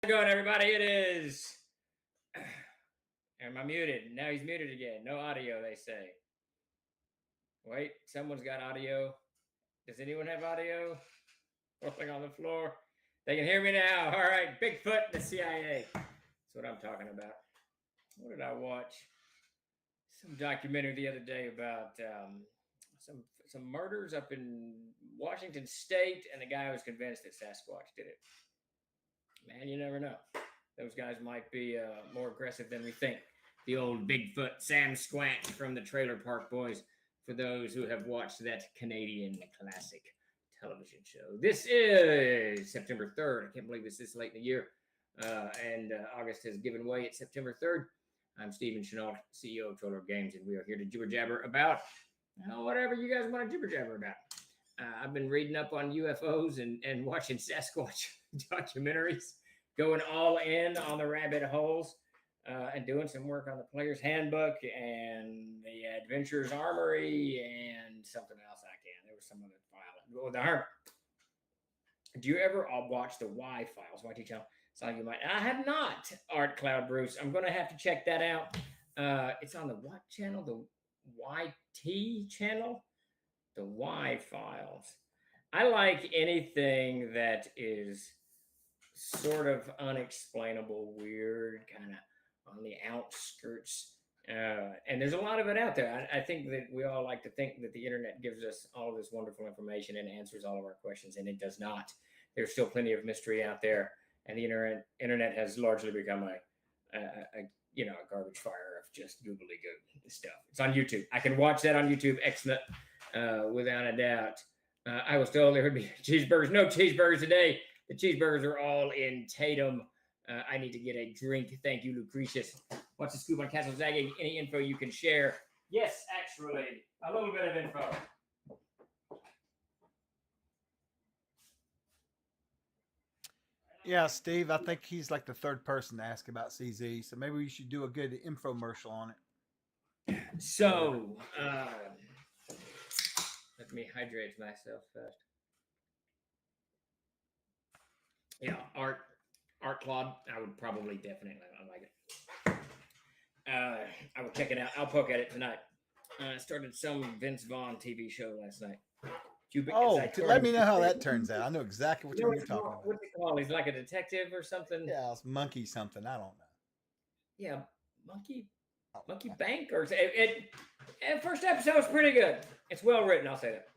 it going, everybody? It is. Am I muted? Now he's muted again. No audio, they say. Wait, someone's got audio. Does anyone have audio? Rolling on the floor. They can hear me now. All right, Bigfoot and the CIA. That's what I'm talking about. What did I watch? Some documentary the other day about some murders up in Washington State, and the guy was convinced that Sasquatch did it. Man, you never know. Those guys might be more aggressive than we think. The old Bigfoot Sam Squatch from the Trailer Park Boys, for those who have watched that Canadian classic television show. This is September 3rd. I can't believe it's this late in the year. And August has given way. It's September 3rd. I'm Stephen Chenault, CEO of Trailer Games, and we are here to jibber jabber about whatever you guys want to jibber jabber about. I've been reading up on UFOs and watching Sasquatch documentaries, going all in on the rabbit holes, and doing some work on the Player's Handbook and the Adventurer's Armory and something else I can. There was some other file. Oh, the Hermit. Do you ever watch the Y Files? YT channel? Some of you might. I have not. Art Cloud Bruce. I'm going to have to check that out. It's on the what channel? The YT channel? The Y Files. I like anything that is sort of unexplainable, weird, kind of on the outskirts. And there's a lot of it out there. I think that we all like to think that the internet gives us all of this wonderful information and answers all of our questions, and it does not. There's still plenty of mystery out there, and the internet has largely become a garbage fire of just googly goo stuff. It's on YouTube. I can watch that on YouTube. Excellent, without a doubt. I was told there would be cheeseburgers. No cheeseburgers today. The cheeseburgers are all in Tatum. I need to get a drink. Thank you, Lucretius. What's the scoop on Castle Zagging? Any info you can share? Yes, actually, a little bit of info. Yeah, Steve, I think he's like the third person to ask about CZ, so maybe we should do a good infomercial on it. So, let me hydrate myself first. Yeah, Art Claude, I would probably definitely like it. I will check it out. I'll poke at it tonight. I started some Vince Vaughn TV show last night. Let me know how that turns out. I know exactly what you're talking about. What's it called? He's like a detective or something? Yeah, it's Monkey something. I don't know. Yeah, Monkey Bank or first episode was pretty good. It's well written, I'll say that.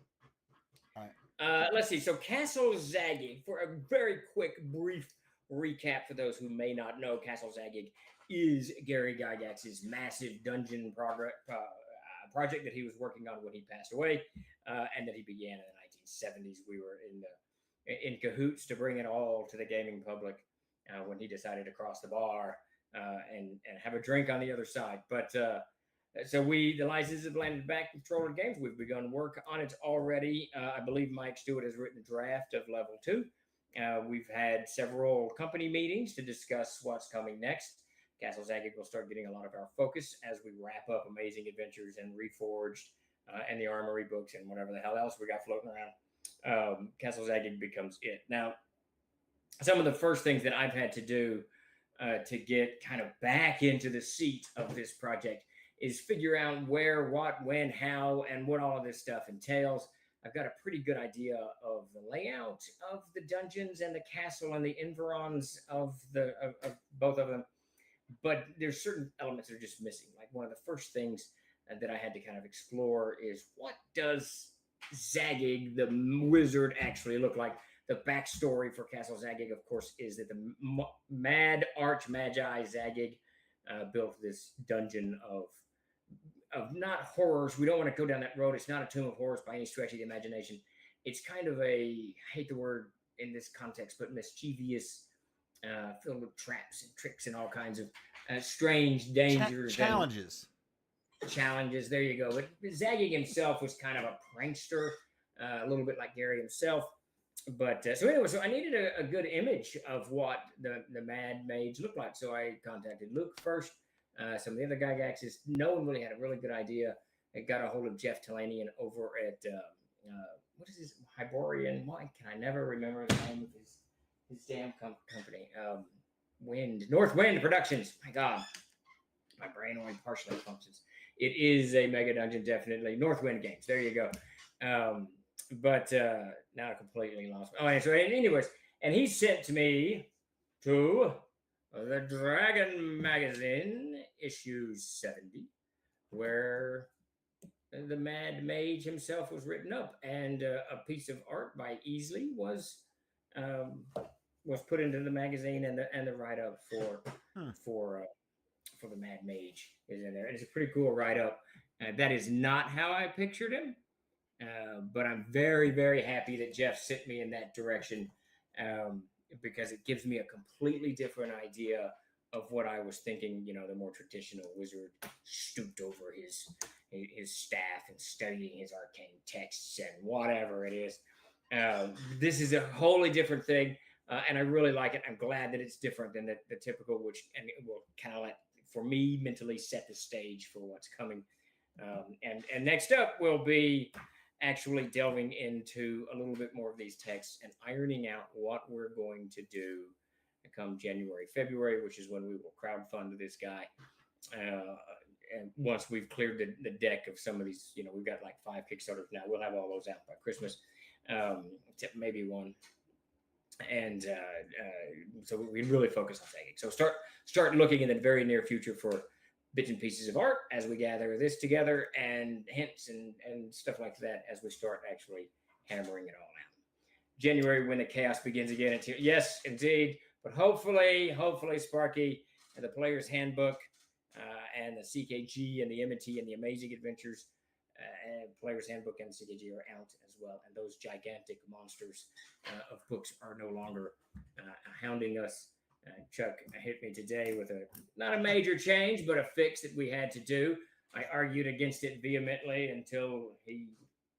All right. Let's see. So Castle Zagging, for a very quick, brief recap for those who may not know, Castle Zagging is Gary Gygax's massive dungeon project that he was working on when he passed away, and that he began in the 1970s. We were in cahoots to bring it all to the gaming public when he decided to cross the bar and have a drink on the other side. But so the license have landed back with Troller Games. We've begun work on it already. I believe Mike Stewart has written a draft of level 2. We've had several company meetings to discuss what's coming next. Castle Zagging will start getting a lot of our focus as we wrap up Amazing Adventures and Reforged and the Armory books and whatever the hell else we got floating around. Castle Zagging becomes it. Now, some of the first things that I've had to do to get kind of back into the seat of this project is figure out where, what, when, how, and what all of this stuff entails. I've got a pretty good idea of the layout of the dungeons and the castle and the environs of both of them. But there's certain elements that are just missing. Like one of the first things that I had to kind of explore is, what does Zagging the wizard actually look like? The backstory for Castle Zagging, of course, is that the mad arch-magi Zagging built this dungeon of not horrors. We don't want to go down that road. It's not a tomb of horrors by any stretch of the imagination. It's kind of I hate the word in this context, but mischievous, filled with traps and tricks and all kinds of strange dangers. Challenges. There you go. But Zagging himself was kind of a prankster, a little bit like Gary himself. But so I needed a good image of what the Mad Mage looked like. So I contacted Luke first. Some of the other Gygaxes. No one really had a really good idea. I got a hold of Jeff Talanian over at what is his Hyborian? Why can I never remember the name of his damn company? North Wind Productions. My God, my brain only partially functions. It is a mega dungeon, definitely. North Wind Games. There you go. But now I completely lost. Oh, and so anyways, and he sent me to the Dragon Magazine, issue 70, where the Mad Mage himself was written up, and a piece of art by Easley um, was put into the magazine, and the write up for for the Mad Mage is in there, and it's a pretty cool write up. That is not how I pictured him, but I'm very very happy that Jeff sent me in that direction, um, because it gives me a completely different idea of what I was thinking. You know, the more traditional wizard stooped over his staff and studying his arcane texts and whatever it is. This is a wholly different thing, and I really like it. I'm glad that it's different than the typical, which and it will kind of for me mentally set the stage for what's coming. And next up will be actually delving into a little bit more of these texts and ironing out what we're going to do come January, February, which is when we will crowdfund this guy. And once we've cleared the deck of some of these, we've got like 5 Kickstarters now. We'll have all those out by Christmas, except maybe one. And so we really focus on thinking. So start looking in the very near future for bits and pieces of art as we gather this together, and hints and stuff like that as we start actually hammering it all out. January, when the chaos begins again. It's here. Yes, indeed. But hopefully, Sparky and the Player's Handbook and the CKG and the M&T and the Amazing Adventures and Player's Handbook and CKG are out as well. And those gigantic monsters of books are no longer hounding us. Chuck hit me today with not a major change, but a fix that we had to do. I argued against it vehemently until he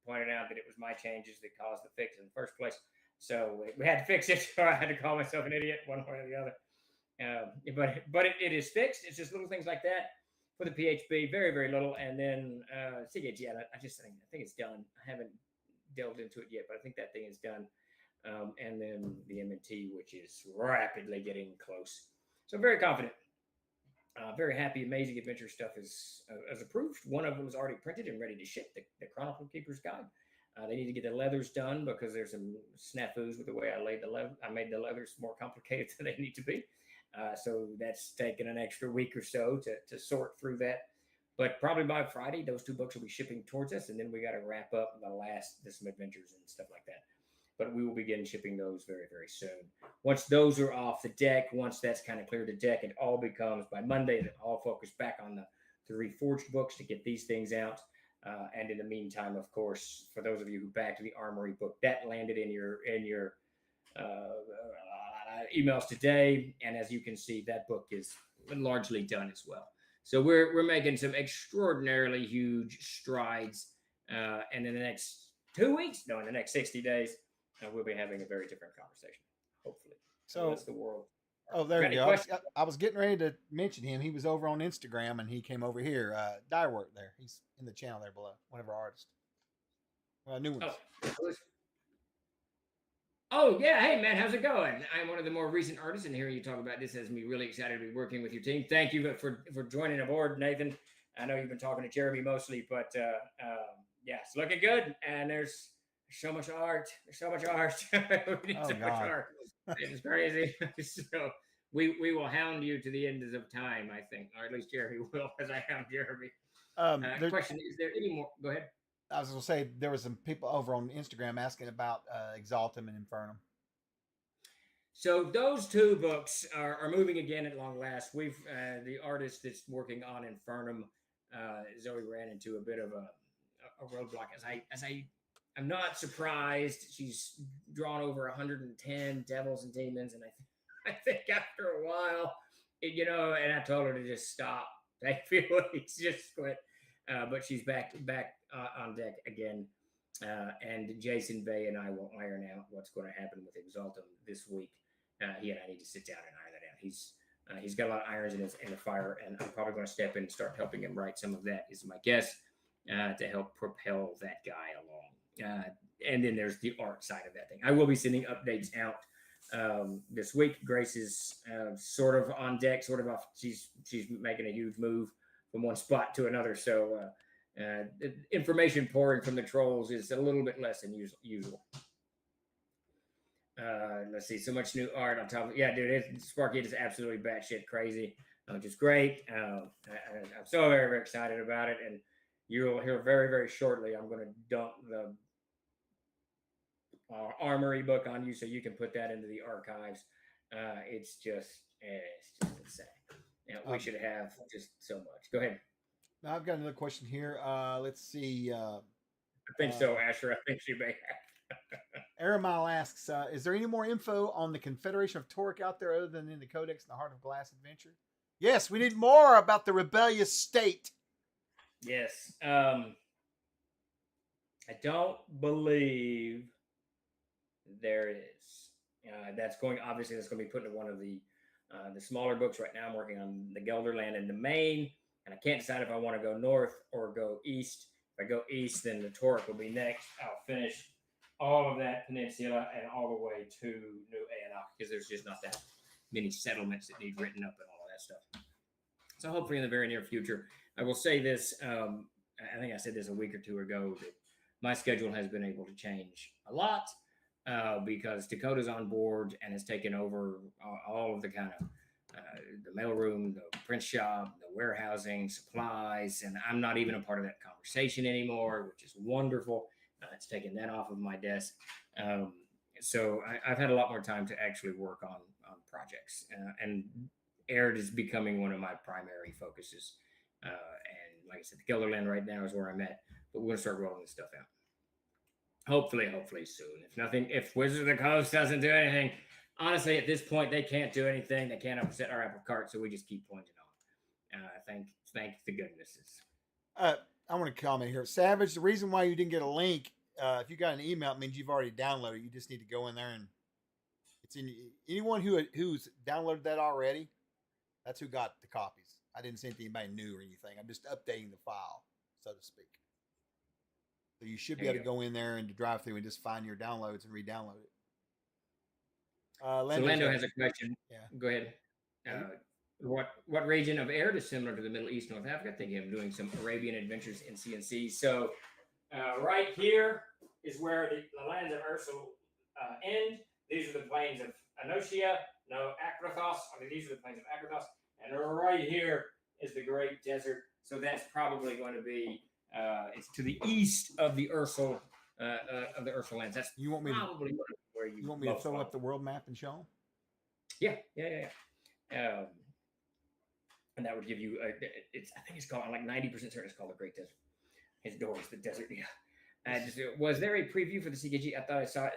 pointed out that it was my changes that caused the fix in the first place. So we had to fix it, or I had to call myself an idiot one way or the other. But it is fixed. It's just little things like that for the PHB, very, very little. And then CKG, I think it's done. I haven't delved into it yet, but I think that thing is done. And then the M&T, which is rapidly getting close. So very confident. Very happy. Amazing Adventure stuff is approved. One of them is already printed and ready to ship, the Chronicle Keeper's Guide. They need to get the leathers done because there's some snafus with the way I laid the leather. I made the leathers more complicated than they need to be. So that's taken an extra week or so to sort through that. But probably by Friday, those 2 books will be shipping towards us. And then we got to wrap up some adventures and stuff like that. But we will begin shipping those very, very soon. Once those are off the deck, once that's kind of cleared the deck, it all becomes, by Monday, all focus back on the Reforged books to get these things out. And in the meantime, of course, for those of you who backed the Armory book, that landed in your emails today. And as you can see, that book is largely done as well. So we're making some extraordinarily huge strides. And in the next 2 weeks, in the next 60 days, we'll be having a very different conversation, hopefully. So that's the world. Oh, there you go. I was getting ready to mention him. He was over on Instagram, and he came over here. Dirework there. He's in the channel there below. One of our artists. Well, new ones. Oh, yeah. Hey, man, how's it going? I'm one of the more recent artists, and hearing you talk about this has me really excited to be working with your team. Thank you for joining aboard, Nathan. I know you've been talking to Jeremy mostly, but yeah, it's looking good, and there's so much art. There's so much art. We need so much art. It's crazy. So we will hound you to the ends of time, I think, or at least Jeremy will, as I hound Jeremy. Question: is there any more? Go ahead. I was going to say there were some people over on Instagram asking about Exaltum and Infernum. So those 2 books are moving again at long last. We've the artist that's working on Infernum, Zoe, ran into a bit of a roadblock. I'm not surprised. She's drawn over 110 devils and demons, and I think after a while, and I told her to just stop. A few weeks, just quit. But she's back on deck again. And Jason Bay and I will iron out what's going to happen with Exaltum this week. He and I need to sit down and iron that out. He's got a lot of irons in the fire, and I'm probably going to step in and start helping him write some of that, is my guess, to help propel that guy along. And then there's the art side of that thing. I will be sending updates out this week. Grace is sort of on deck, sort of off. She's making a huge move from one spot to another. So information pouring from the trolls is a little bit less than usual. Let's see, so much new art on top of yeah, dude. Sparky is absolutely batshit crazy, which is great. I'm so very, very excited about it, and you'll hear very, very shortly. I'm going to dump the Armory book on you so you can put that into the archives. It's just insane. Yeah, we should have just so much. Go ahead. Now I've got another question here. Let's see. I think so, Asher. I think she may have. Aramile asks, is there any more info on the Confederation of Torque out there other than in the Codex and the Heart of Glass adventure? Yes, we need more about the rebellious state. Yes. I don't believe there is. That's going to be put into one of the smaller books. Right now I'm working on the Gelderland and the Maine, and I can't decide if I want to go north or go east. If I go east, then the Torque will be next. I'll finish all of that peninsula and all the way to New Aenoch, because there's just not that many settlements that need written up and all of that stuff. So hopefully in the very near future, I will say this. I think I said this a week or two ago, that my schedule has been able to change a lot because Dakota's on board and has taken over all of the kind of the mailroom, the print shop, the warehousing, supplies, and I'm not even a part of that conversation anymore, which is wonderful. It's taken that off of my desk. So I've had a lot more time to actually work on projects. And Aird is becoming one of my primary focuses. And like I said, the Gelderland right now is where I'm at. But we're going to start rolling this stuff out. Hopefully soon. If Wizard of the Coast doesn't do anything, honestly, at this point, they can't do anything. They can't upset our apple cart, so we just keep pointing on. Thank the goodnesses. I want to comment here. Savage, the reason why you didn't get a link, if you got an email, it means you've already downloaded it. You just need to go in there and it's in. Anyone who's downloaded that already, that's who got the copies. I didn't send it to anybody new or anything. I'm just updating the file, so to speak. So you should be able to go in there and to drive through and just find your downloads and re-download it. So Lando has a question. Yeah. Go ahead. What region of Aird is similar to the Middle East, North Africa? Thinking of doing some Arabian adventures in CNC. So right here is where the lands of Ursul end. These are the plains of Anoshia, Akrathos. These are the plains of Akrathos. And right here is the Great Desert. So that's probably going to be, it's to the east of the Ursul lands. That's probably where you want me to throw up the world map and show them? Yeah. And that would give you, I think it's called, I'm like 90% certain it's called the Great Desert. His door is the desert. Yeah. Was there a preview for the CKG? I thought I saw it.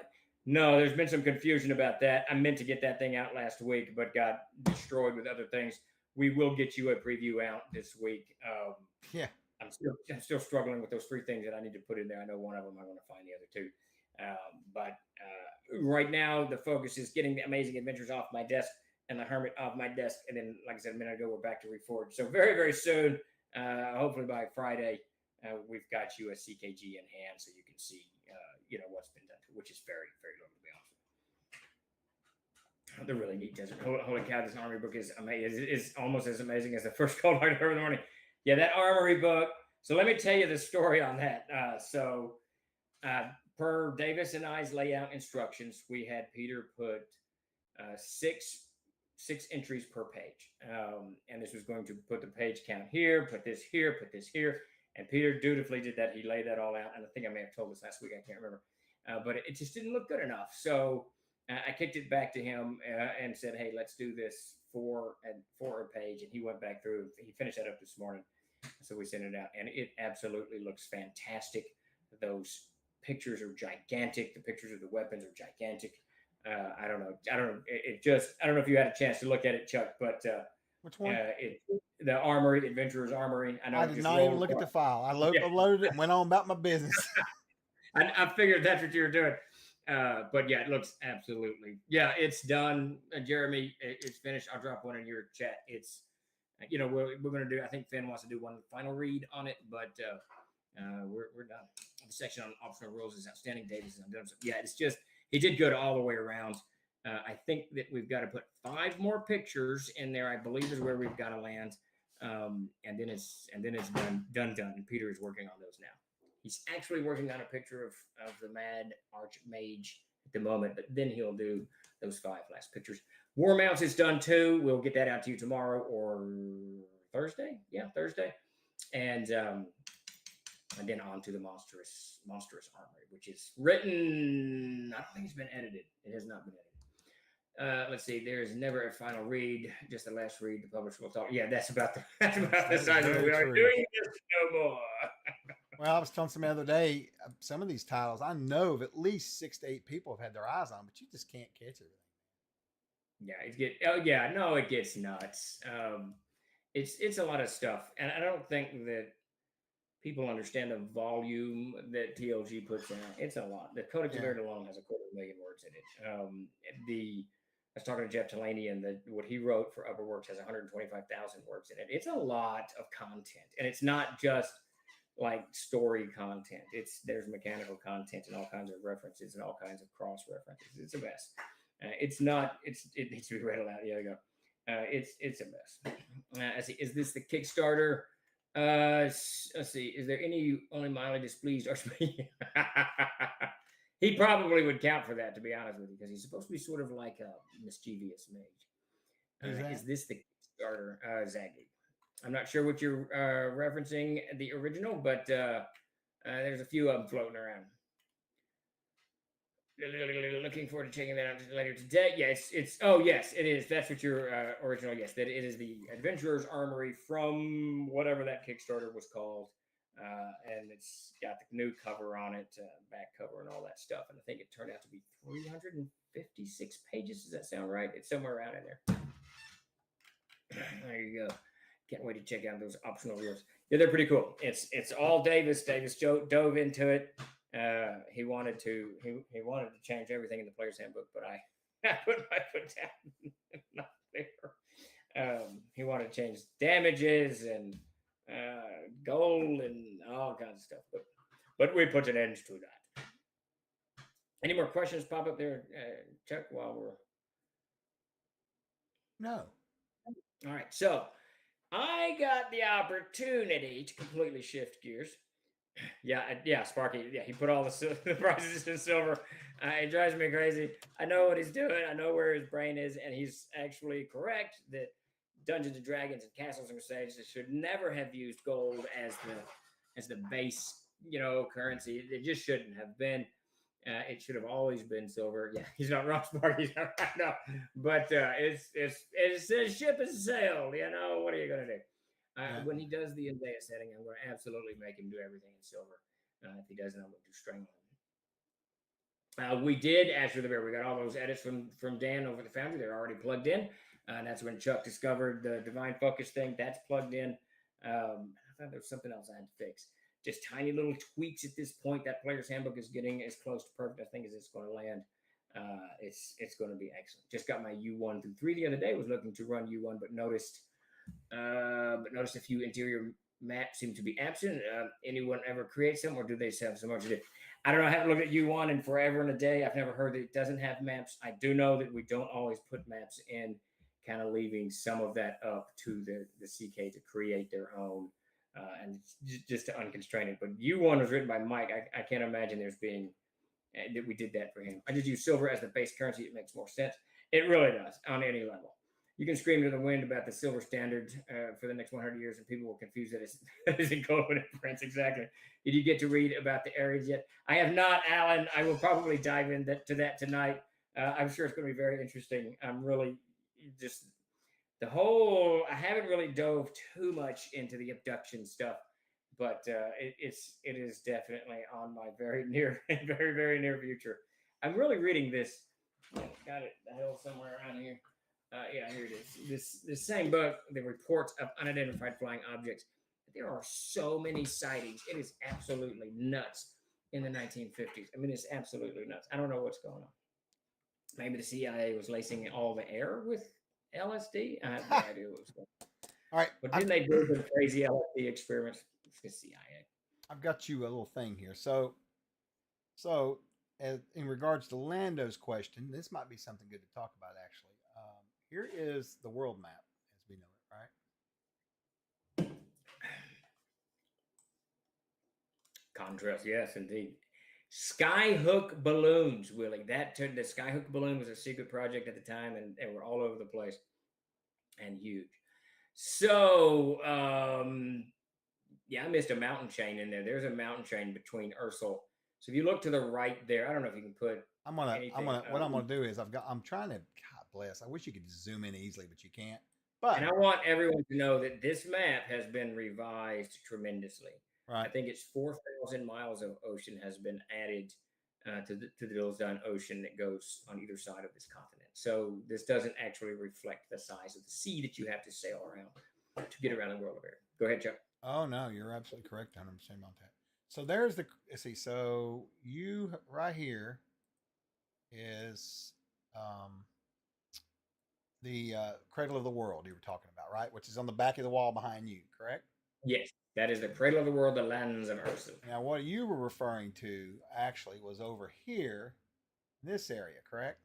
No, there's been some confusion about that. I meant to get that thing out last week, but got destroyed with other things. We will get you a preview out this week. Yeah. I'm still struggling with those 3 things that I need to put in there. I know one of them I want to find the other 2. But right now, the focus is getting the Amazing Adventures off my desk and the Hermit off my desk. And then, like I said a minute ago, we're back to Reforge. So very, very soon, hopefully by Friday, we've got you a CKG in hand so you can see, what's been done, which is very, very low, to be honest. The really neat desert. Holy cow, this Armory book is amazing. It's almost as amazing as the first Cold Heart Early in the Morning. Yeah, that Armory book. So let me tell you the story on that. Per Davis and I's layout instructions, we had Peter put 6 entries per page. And this was going to put the page count here, put this here, put this here. And Peter dutifully did that. He laid that all out. And I think I may have told this last week. I can't remember. But it just didn't look good enough. So I kicked it back to him and said, hey, let's do this 4 a page. And he went back through. He finished that up this morning. So we sent it out. And it absolutely looks fantastic. Those pictures are gigantic. The pictures of the weapons are gigantic. I don't know. I don't know if you had a chance to look at it, Chuck, but which one? The Armory, Adventurer's Armory. I did not even look at the file. I loaded it and went on about my business. I figured that's what you were doing. But yeah, it looks absolutely. Yeah, it's done. Jeremy, it's finished. I'll drop one in your chat. It's, we're going to do, I think Finn wants to do one final read on it, but we're done. The section on optional rules is outstanding. Davis is done. Yeah, it's just, he did good all the way around. I think that we've got to put 5 more pictures in there. I believe is where we've got to land, and then it's done. And Peter is working on those now. He's actually working on a picture of the Mad Archmage at the moment, but then he'll do those 5 last pictures. War Mounts is done too. We'll get that out to you tomorrow or Thursday. Yeah, Thursday, and then on to the monstrous armory, which is written. I don't think it's been edited. It has not been edited. Let's see. There is never a final read, just the last read. The publisher will talk. Yeah, that's about the size of it. We are doing this no more. Well, I was telling somebody the other day, some of these titles, I know of at least 6 to 8 people have had their eyes on, but you just can't catch everything. Yeah, it gets nuts. It's a lot of stuff, and I don't think that people understand the volume that TLG puts out. It's a lot. The Codex of Art alone has 250,000 words in it. I was talking to Jeff Delaney, and what he wrote for Upper Works has 125,000 words in it. It's a lot of content, and it's not just like story content. There's mechanical content and all kinds of references and all kinds of cross references. It's a mess. It needs to be read aloud. Yeah, there you go. It's a mess. Is this the Kickstarter? Let's see. Is there any only mildly displeased or he probably would count for that, to be honest with you, because he's supposed to be sort of like a mischievous mage. Is this the Kickstarter? Zaggy. I'm not sure what you're referencing the original, but there's a few of them floating around. Looking forward to checking that out later today. Yeah, it's. Oh yes, it is. That's what your original. Yes, that it is the Adventurer's Armory from whatever that Kickstarter was called, and it's got the new cover on it, back cover, and all that stuff. And I think it turned out to be 356 pages. Does that sound right? It's somewhere around in there. There you go. Can't wait to check out those optional reels. Yeah, they're pretty cool. It's all Davis. Davis dove into it. He wanted to change everything in the player's handbook, but I put my foot down. Not there. He wanted to change damages and gold and all kinds of stuff, but we put an end to that. Any more questions pop up there, Chuck? While we're no. All right, so I got the opportunity to completely shift gears. Yeah, Sparky. Yeah, he put all the prices in silver. It drives me crazy. I know what he's doing. I know where his brain is, and he's actually correct that Dungeons and Dragons and Castles and Crusades should never have used gold as the base, currency. It just shouldn't have been. It should have always been silver. Yeah, he's not wrong, Sparky. He's not right. No, but it's a ship has sailed. What are you gonna do? When he does the Indeya setting, I'm going to absolutely make him do everything in silver. If he doesn't, I'm going to do string on him. We did Asher the Bear. We got all those edits from Dan over at the Foundry. They're already plugged in. And that's when Chuck discovered the Divine Focus thing. That's plugged in. I thought there was something else I had to fix. Just tiny little tweaks at this point. That player's handbook is getting as close to perfect, I think, as it's going to land. It's going to be excellent. Just got my U1 through 3 the other day. Was looking to run U1, but noticed a few interior maps seem to be absent. Anyone ever create some, or do they have so much to do? I don't know. I haven't looked at U1 in forever and a day. I've never heard that it doesn't have maps. I do know that we don't always put maps in, kind of leaving some of that up to the CK to create their own, and just to unconstrain it. But U1 was written by Mike. I can't imagine there's being that we did that for him. I just use silver as the base currency. It makes more sense. It really does on any level. You can scream to the wind about the silver standard for the next 100 years, and people will confuse that as in gold and prince. Exactly. Did you get to read about the areas yet? I have not, Alan. I will probably dive into that tonight. I'm sure it's going to be very interesting. I'm really just I haven't really dove too much into the abduction stuff, but it is definitely on my very near, very, very near future. I'm really reading this. Got it. The hell somewhere around here. Yeah, here it is. This same book, the reports of unidentified flying objects. There are so many sightings. It is absolutely nuts in the 1950s. I mean, it's absolutely nuts. I don't know what's going on. Maybe the CIA was lacing all the air with LSD. I have no idea what was going on. All right. But didn't they do some crazy LSD experiments? It's the CIA. I've got you a little thing here. So in regards to Lando's question, this might be something good to talk about. Actually, here is the world map as we know it. Right. Contrast, yes, indeed. Skyhook balloons, Willie. The Skyhook balloon was a secret project at the time, and they were all over the place and huge. So, yeah, I missed a mountain chain in there. There's a mountain chain between Ursel. So if you look to the right there, I don't know if you can put anything. What I'm gonna do is I'm trying to, God bless. I wish you could zoom in easily, but you can't. And But I want everyone to know that this map has been revised tremendously. I right, think it's 4,000 miles of ocean has been added to the Dulzan Ocean that goes on either side of this continent. So this doesn't actually reflect the size of the sea that you have to sail around to get around the world of air. Go ahead, Chuck. oh no, you're absolutely correct, 100% about that. So there's the, let's see. So you right here is um, the cradle of the world you were talking about, right? Which is on the back of the wall behind you, correct? Yes, that is the cradle of the world, the lands of Ursula. Now, what you were referring to actually was over here, in this area, correct?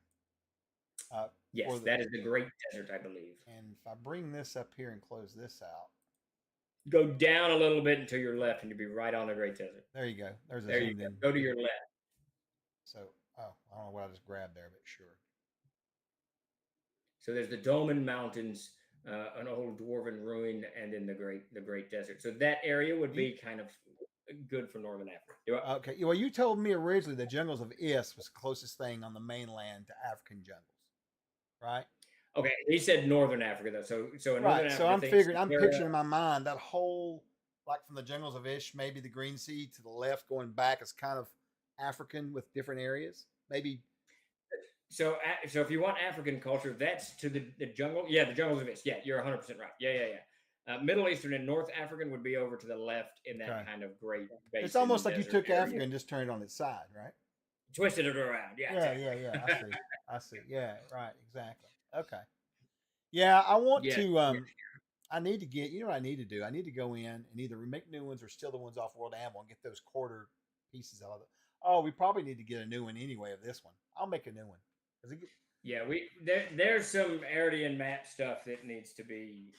Yes, that is the Great Desert, I believe. And if I bring this up here and close this out, Go down a little bit until your left, and you'll be right on the Great Desert. there you go. There's a There you zoomed go. in. Go to your left. So, oh, I don't know what I just grabbed there, but sure. So there's the Doman Mountains, an old dwarven ruin, and then the Great Desert. So that area would be kind of good for Northern Africa. Okay. Well, you told me originally the jungles of Is was the closest thing on the mainland to African jungles, right? Okay, he said Northern Africa though. So in Northern Right. Africa, So I'm figuring, I'm picturing in my mind that whole, like from the jungles of Ish, maybe the Green Sea to the left, going back is kind of African with different areas. Maybe. So if you want African culture, that's to the jungle. Yeah, the jungles of Ish. Yeah, you're 100% right. Yeah. Middle Eastern and North African would be over to the left in that kind of great basin. It's almost like you took area. Africa and just turned it on its side, right? Twisted it around. Yeah. Yeah. I see. I see. Yeah. Right. Exactly. Okay. Yeah. I want to. I need to get. You know what I need to do? I need to go in and either make new ones or steal the ones off World Animal and get those quarter pieces out of it. Oh, we probably need to get a new one anyway of this one. I'll make a new one. Yeah, there's some Aridian map stuff that needs to be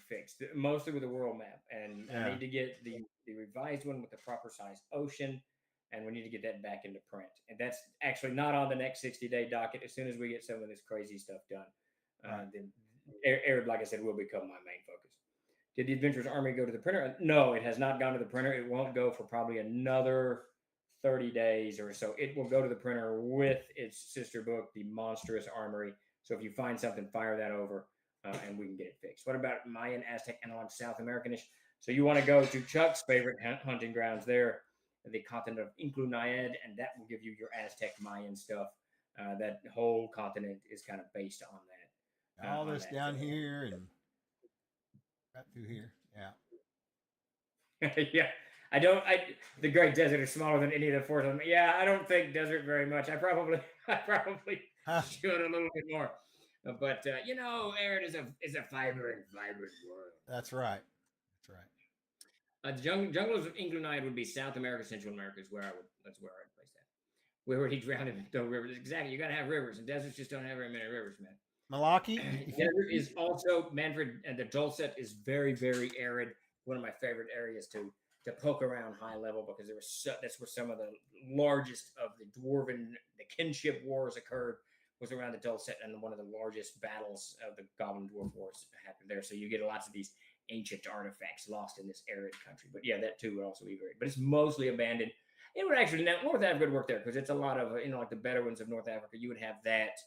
fixed, mostly with the world map, and I need to get the revised one with the proper size ocean, and we need to get that back into print. And that's actually not on the next 60-day docket. As soon as we get some of this crazy stuff done, then Arid, like I said, will become my main focus. Did the Adventurers Army go to the printer? No, it has not gone to the printer. It won't go for probably another 30 days or so. It will go to the printer with its sister book, The Monstrous Armory. So if you find something, fire that over and we can get it fixed. What about Mayan, Aztec, Analog, South Americanish? So you want to go to Chuck's favorite hunting grounds there, the continent of Inclunaed, and that will give you your Aztec Mayan stuff. That whole continent is kind of based on that. All this down here and right through here. Yeah. Yeah. The Great Desert is smaller than any of the four. Yeah, I don't think desert very much. I probably should a little bit more. But Arid is a vibrant world. That's right. The jungles of England would be South America, Central America is that's where I'd place that. Where he drowned in the rivers. Exactly. You gotta have rivers, and deserts just don't have very many rivers, man. Malaki. Desert is also Manfred, and the Dulcet is very, very arid. One of my favorite areas to poke around high level because that's where some of the largest of the kinship wars occurred, was around the Dulcet, and one of the largest battles of the Goblin Dwarf Wars happened there. So you get lots of these ancient artifacts lost in this arid country. But yeah, that too would also be very, but it's mostly abandoned. It would actually, North Africa would work there because it's a lot of, like the Bedouins of North Africa. You would have that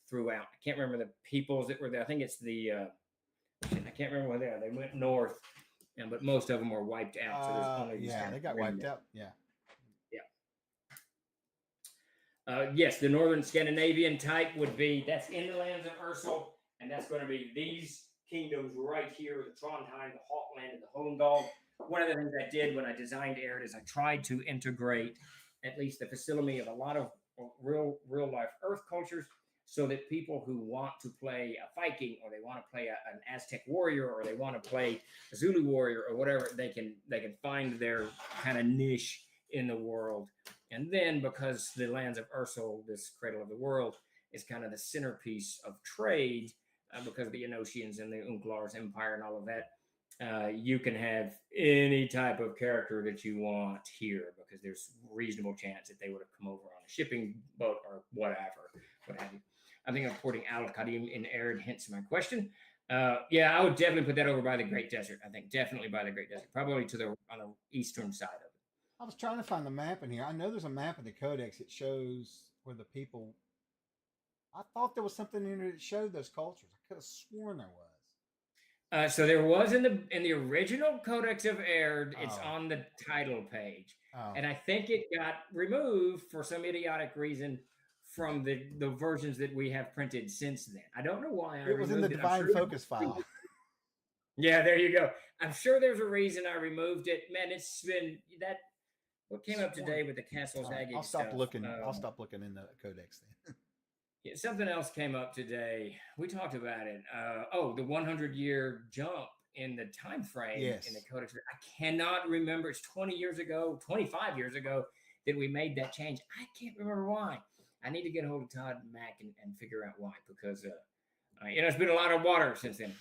throughout. I can't remember the peoples that were there. I think it's I can't remember where they are. They went north, but most of them were wiped out. So there's only they got wiped out. Yeah. Yes, the northern Scandinavian type that's in the lands of Ursel, and that's going to be these kingdoms right here, the Trondheim, the Hawkland, and the Holmdal. One of the things I did when I designed Arid is I tried to integrate at least the facility of a lot of real life Earth cultures, so that people who want to play a Viking, or they want to play an Aztec warrior, or they want to play a Zulu warrior, or whatever, they can find their kind of niche in the world And then because the lands of Ursul, this cradle of the world, is kind of the centerpiece of trade, because of the Enochians and the Unklars Empire and all of that, you can have any type of character that you want here because there's reasonable chance that they would have come over on a shipping boat or whatever, what have you. I'm thinking of porting Al Qadim in Arid, hence my question. Yeah, I would definitely put that over by the Great Desert. I think definitely by the Great Desert, probably to the on the eastern side of it. I was trying to find the map in here. I know there's a map in the codex that shows where the people. I thought there was something in there that showed those cultures. I could have sworn there was. So there was in the original Codex of Erd. It's Oh, on the title page, oh, and I think it got removed for some idiotic reason from the versions that we have printed since then. I don't know why I it was in the removed it. I'm Divine sure. Focus file. Yeah, there you go. I'm sure there's a reason I removed it. Man, it's been that. What came up Sworn. today with the Castle's All right, Agate I'll stop stuff? looking. I'll stop looking in the codex then. Yeah, something else came up today. We talked about it. Oh, the 100-year jump in the time frame in the Yes. Codex. I cannot remember. It's 20 years ago, 25 years ago that we made that change. I can't remember why. I need to get a hold of Todd Mack and figure out why because it's been a lot of water since then.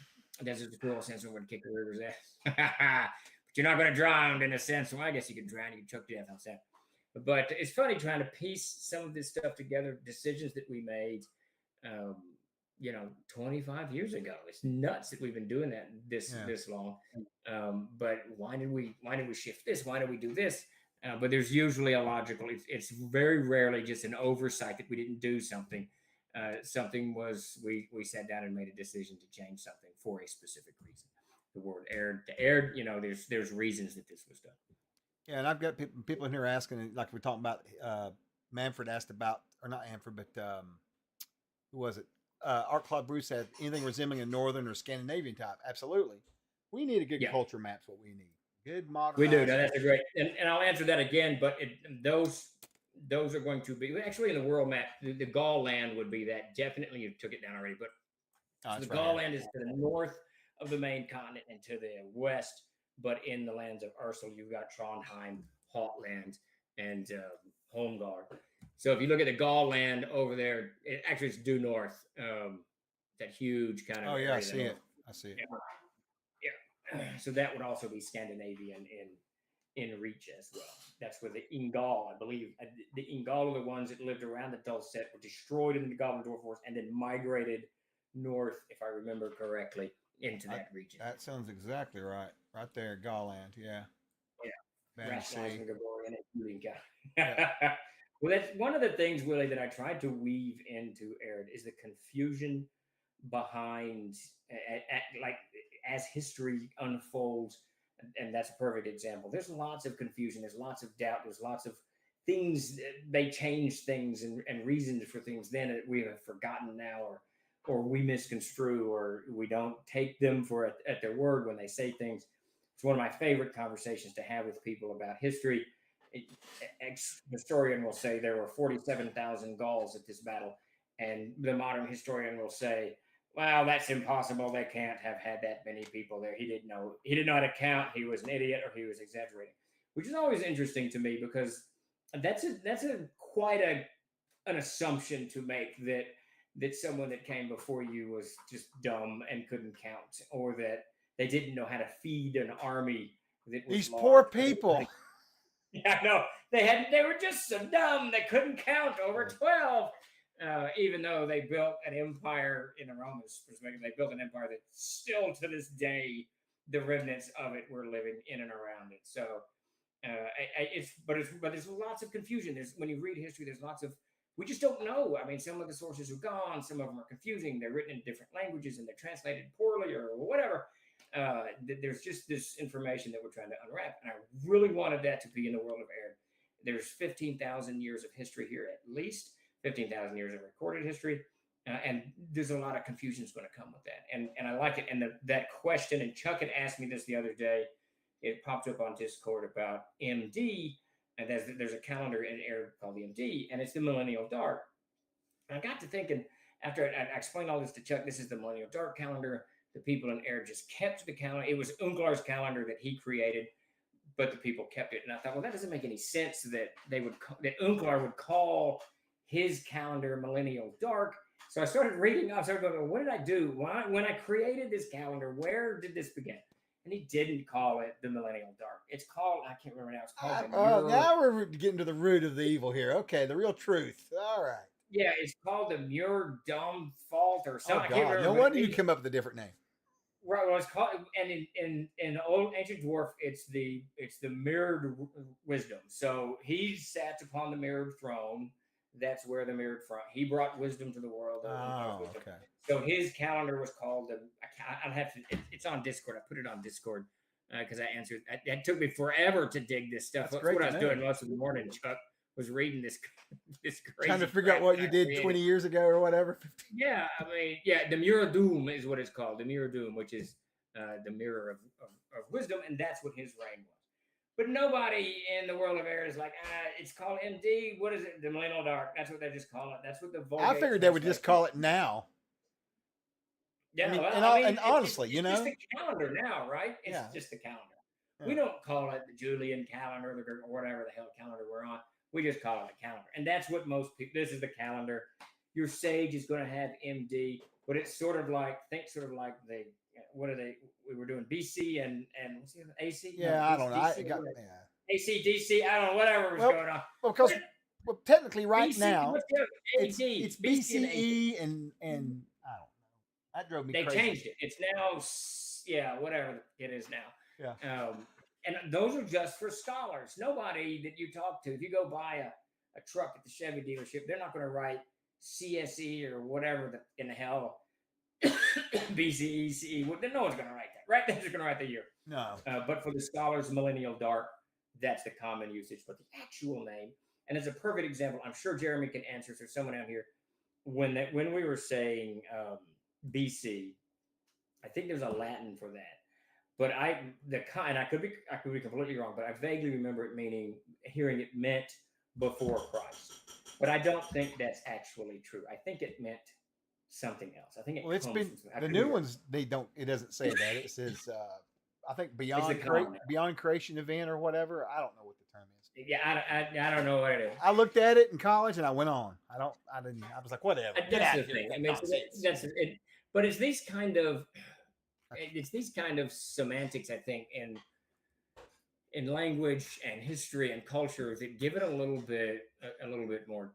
Desert's a cool sense of where to kick the river's ass. But you're not going to drown in a sense. Well, I guess you could drown. You could choke to death outside. But it's funny trying to piece some of this stuff together, decisions that we made, um, 25 years ago. It's nuts that we've been doing that Yeah. this long. But why did we shift this? Why did we do this? But there's usually a logical. It's very rarely just an oversight that we didn't do something. Something was we sat down and made a decision to change something for a specific reason. The word aired. There's reasons that this was done. Yeah, and I've got people in here asking, like we're talking about. Manfred asked about, or not Manfred, but who was it? Art Club Bruce said anything resembling a northern or Scandinavian type. Absolutely, we need a good Yeah. culture map's what we need. Good modern. We do. No, that's a great, and I'll answer that again. But those are going to be actually in the world map. The Gaul land would be that. Definitely, you took it down already. But Oh, the right Gaul here. land is to the north of the main continent and to the west. But in the lands of Ursula, you've got Trondheim, Hotland, and Holmgard. So if you look at the Gaul land over there, it's due north. That huge kind of. Oh yeah, area I see it. I see it. Yeah. So that would also be Scandinavian in reach as well. That's where the Ingal, I believe, the Ingal are the ones that lived around the Dulcet, were destroyed in the Goblin Dwarf Wars, and then migrated north, if I remember correctly, into that region. That sounds exactly right. Right there, Gauland. Yeah. Yeah. Banshee. Yeah. Well, that's one of the things, Willie, that I tried to weave into Aaron is the confusion behind, like, as history unfolds, and that's a perfect example. There's lots of confusion. There's lots of doubt. There's lots of things. They change things and reasons for things then that we have forgotten now, or we misconstrue, or we don't take them for at their word when they say things. It's one of my favorite conversations to have with people about history. Ex-historian will say there were 47,000 Gauls at this battle, and the modern historian will say, well, that's impossible. They can't have had that many people there. He didn't know. He did not account. He was an idiot, or he was exaggerating, which is always interesting to me because that's quite an assumption to make that someone that came before you was just dumb and couldn't count, or that they didn't know how to feed an army that was These large. poor people. Yeah, no, they were just so dumb they couldn't count over 12. Even though they built an empire in the Romans' perspective, they built an empire that still to this day the remnants of it were living in and around it. So but there's lots of confusion. There's when you read history, there's lots of we just don't know. I mean, some of the sources are gone, some of them are confusing. They're written in different languages and they're translated poorly or whatever. There's just this information that we're trying to unwrap, and I really wanted that to be in the world of Aaron. There's 15,000 years of history here, at least 15,000 years of recorded history, and there's a lot of confusion is going to come with that. And I like it. And that question, and Chuck had asked me this the other day. It popped up on Discord about MD, and there's a calendar in Aaron called the MD, and it's the Millennial Dark. And I got to thinking after I explained all this to Chuck. This is the Millennial Dark calendar. The people in Air just kept the calendar. It was Unklar's calendar that he created but the people kept it. And I thought, well, that doesn't make any sense that that Unklar would call his calendar Millennial Dark. So I started reading up. I started going, what did I do when I created this calendar? Where did this begin? And he didn't call it the Millennial Dark. It's called, I can't remember now. It's called now we're getting to the root of the evil here. Okay, the real truth. All right. Yeah, it's called the Muir Dom Fault or Oh something. I God! can't remember. No wonder you come up with a different name. Right, well, it's called, and in old ancient dwarf, it's the mirrored wisdom. So he sat upon the mirrored throne. That's where the mirrored throne. He brought wisdom to the world. Oh, okay. So his calendar was called the. I'll have to. It's on Discord. I put it on Discord because I answered. It took me forever to dig this stuff. That's what I was doing most of the morning. Chuck was reading this crazy. Trying to figure out what you did 20 years ago or whatever. Yeah, I mean, yeah, the Mirror of Doom is what it's called. The Mirror of Doom, which is the mirror of wisdom, and that's what his reign was. But nobody in the world of air is like, it's called MD. What is it? The Millennial Dark. That's what they just call it. That's what the Vulgate. I figured they would just call it now. Yeah, I mean, well, and honestly, it's just the calendar now, right? It's just the calendar. Yeah. We don't call it the Julian calendar or whatever the hell calendar we're on. We just call it a calendar. And that's what most people, this is the calendar. Your sage is going to have MD, but it's sort of like the, we were doing BC and what's the other, AC? Yeah, no, I don't know. AC, DC, I don't know, whatever was going on. Well, because technically right BC, now, it's BCE and I don't know. That drove me crazy. They changed it. It's now, whatever it is now. Yeah. And those are just for scholars. Nobody that you talk to, if you go buy a truck at the Chevy dealership, they're not going to write CSE or whatever in the hell BCE, CE. Well, no one's going to write that, right? They're just going to write the year. No. But for the scholars, Millennial Dark, that's the common usage. But the actual name, and as a perfect example, I'm sure Jeremy can answer. So someone out here, when we were saying BC, I think there's a Latin for that. But I could be completely wrong, but I vaguely remember hearing it meant before Christ. But I don't think that's actually true. I think it meant something else. I think it. Well, it's been the new ones. They don't. It doesn't say that. It says I think beyond creation event or whatever. I don't know what the term is. Yeah, I don't know what it is. I looked at it in college and I went on. I was like, whatever. That's the thing. I mean, that's it. But it's these kind of semantics, I think, in language and history and culture that give it a little bit more,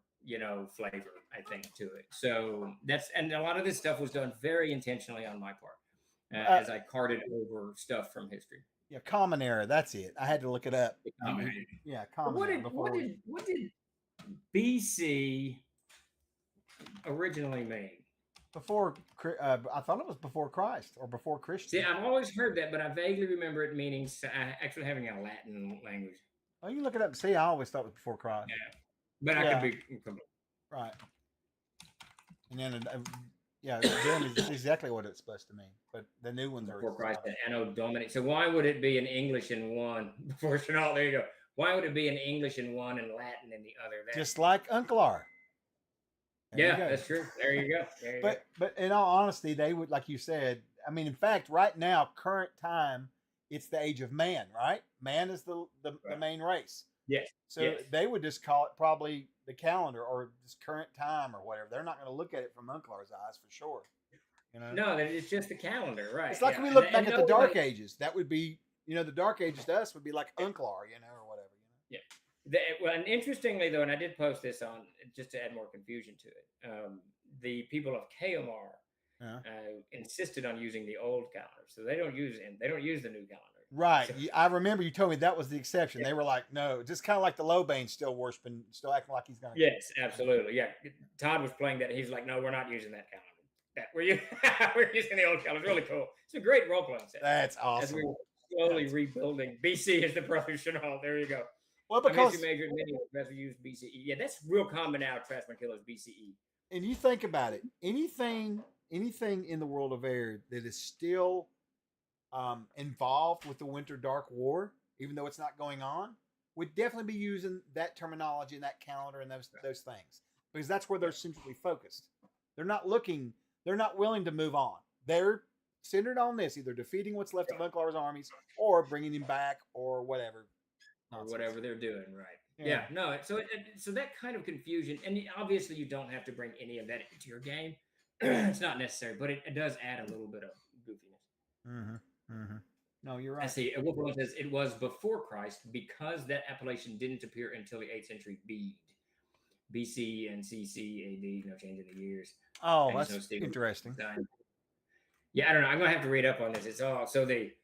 flavor, I think, to it. So and a lot of this stuff was done very intentionally on my part as I carted over stuff from history. Yeah, common era. That's it. I had to look it up. Common era. What did BC originally mean? Before, I thought it was before Christ or before Christian. See, I've always heard that, but I vaguely remember it meaning actually having a Latin language. Oh, you can look it up and see. I always thought it was before Christ. Yeah, but I could be right. And then, Jeremy is exactly what it's supposed to mean. But the new ones are before Christ and Anno Domini. So why would it be in English in one before Chenault? There you go. Why would it be in English in one and Latin in the other? Just like Unklar. Yeah, that's true. There you go. But in all honesty, they would, like you said, I mean, in fact, right now, current time, it's the age of man, right? Man is the main race. Yes. So they would just call it probably the calendar or just current time or whatever. They're not going to look at it from Unklar's eyes for sure. No, it's just the calendar, right? It's like we look back at the Dark Ages. That would be, the Dark Ages to us would be like Unklar, or whatever. Yeah. And interestingly, though, and I did post this on just to add more confusion to it, the people of KMR insisted on using the old calendar, so they don't use the new calendar. Right. So, I remember you told me that was the exception. Yeah. They were like, no, just kind of like the Lobain still worshiping, still acting like he's going to. Yes, absolutely. Yeah. Todd was playing that. He's like, no, we're not using that calendar. We're using the old calendar. It's really cool. It's a great role playing set. That's awesome. As we're slowly rebuilding. BC is the brother Chenault. There you go. Well, because you majored many professors use BCE. Yeah, that's real common now. Trashman Killers BCE. And you think about it. Anything in the world of air that is still involved with the Winter Dark War, even though it's not going on, would definitely be using that terminology and that calendar and those things, because that's where they're centrally focused. They're not willing to move on. They're centered on this: either defeating what's left of Unclar's armies, or bringing him back, or whatever. Or Nonsense. whatever they're doing, right? Yeah. No. So that kind of confusion, and obviously you don't have to bring any of that into your game. It's not necessary, but it does add a little bit of goofiness. No, you're I right. see. Wolf says it was before Christ because that appellation didn't appear until the 8th century BC and CC AD. No change in the years. Oh, And that's interesting. Yeah, I don't know. I'm gonna have to read up on this. It's all so they.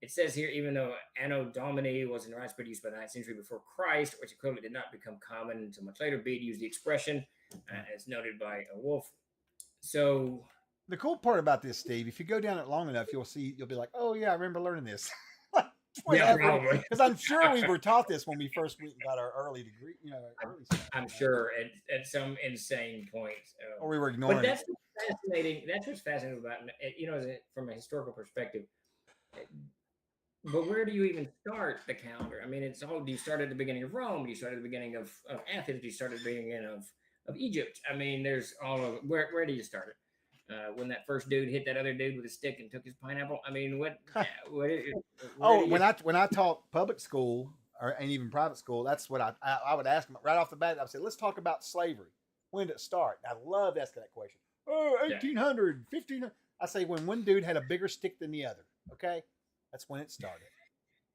It says here, even though Anno Domini was in widespread use by the 9th century before Christ, which equivalent did not become common until much later, Bede used the expression, as noted by a Wolf. So the cool part about this, Steve, if you go down it long enough, you'll be like, "Oh yeah, I remember learning this." Yeah, probably. Because I'm sure we were taught this when we first went and got our early degree. Early stuff. I'm sure at some insane point. Or we were ignoring. But that's what's fascinating. That's what's fascinating about it, from a historical perspective. But where do you even start the calendar? I mean, it's all. Do you start at the beginning of Rome? Do you start at the beginning of Athens? Do you start at the beginning of Egypt? I mean, there's all of where do you start it? When that first dude hit that other dude with a stick and took his pineapple. I mean, when I taught public school and even private school, that's what I would ask them right off the bat. I would say, let's talk about slavery. When did it start? I love asking that question. Oh, 1800, 1500. I say when one dude had a bigger stick than the other. Okay, that's when it started.